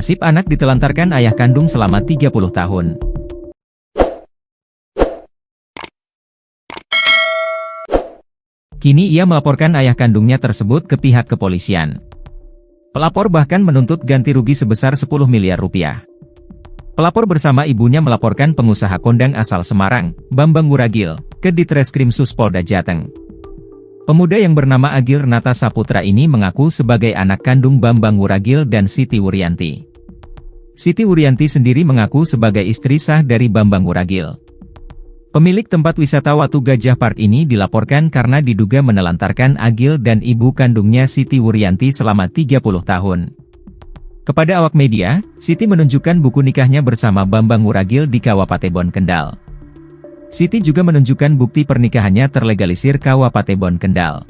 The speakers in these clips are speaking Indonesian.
Nasib anak ditelantarkan ayah kandung selama 30 tahun. Kini ia melaporkan ayah kandungnya tersebut ke pihak kepolisian. Pelapor bahkan menuntut ganti rugi sebesar 10 miliar rupiah. Pelapor bersama ibunya melaporkan pengusaha kondang asal Semarang, Bambang Wuragil, ke Ditreskrimsus Polda Jateng. Pemuda yang bernama Agil Renata Saputra ini mengaku sebagai anak kandung Bambang Wuragil dan Siti Wuryanti. Siti Wuryanti sendiri mengaku sebagai istri sah dari Bambang Wuragil. Pemilik tempat wisata Watu Gajah Park ini dilaporkan karena diduga menelantarkan Agil dan ibu kandungnya Siti Wuryanti selama 30 tahun. Kepada awak media, Siti menunjukkan buku nikahnya bersama Bambang Wuragil di Kawapatebon Kendal. Siti juga menunjukkan bukti pernikahannya terlegalisir Kawapatebon Kendal.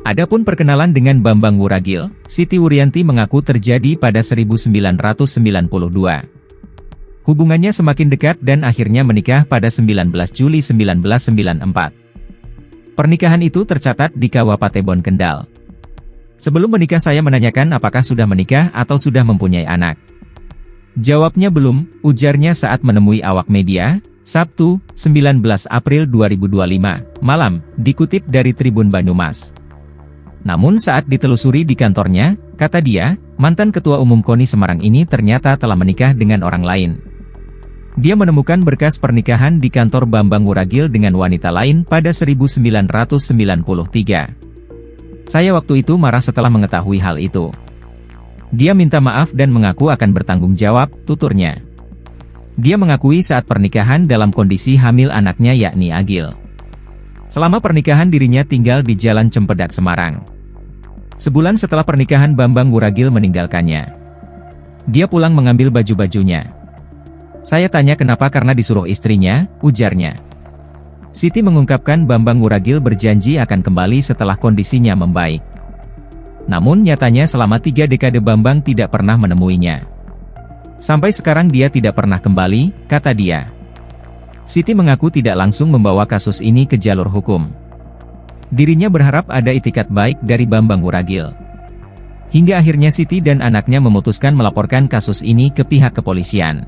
Adapun perkenalan dengan Bambang Wuragil, Siti Wuryanti mengaku terjadi pada 1992. Hubungannya semakin dekat dan akhirnya menikah pada 19 Juli 1994. Pernikahan itu tercatat di Kawapatebon Kendal. Sebelum menikah saya menanyakan apakah sudah menikah atau sudah mempunyai anak. Jawabnya belum, ujarnya saat menemui awak media, Sabtu, 19 April 2025, malam, dikutip dari Tribun Banyumas. Namun saat ditelusuri di kantornya, kata dia, mantan Ketua Umum KONI Semarang ini ternyata telah menikah dengan orang lain. Dia menemukan berkas pernikahan di kantor Bambang Wuragil dengan wanita lain pada 1993. Saya waktu itu marah setelah mengetahui hal itu. Dia minta maaf dan mengaku akan bertanggung jawab, tuturnya. Dia mengakui saat pernikahan dalam kondisi hamil anaknya yakni Agil. Selama pernikahan dirinya tinggal di Jalan Cempedak, Semarang. Sebulan setelah pernikahan Bambang Wuragil meninggalkannya. Dia pulang mengambil baju-bajunya. Saya tanya kenapa karena disuruh istrinya, ujarnya. Siti mengungkapkan Bambang Wuragil berjanji akan kembali setelah kondisinya membaik. Namun nyatanya selama 3 dekade Bambang tidak pernah menemuinya. Sampai sekarang dia tidak pernah kembali, kata dia. Siti mengaku tidak langsung membawa kasus ini ke jalur hukum. Dirinya berharap ada itikat baik dari Bambang Wuragil. Hingga akhirnya Siti dan anaknya memutuskan melaporkan kasus ini ke pihak kepolisian.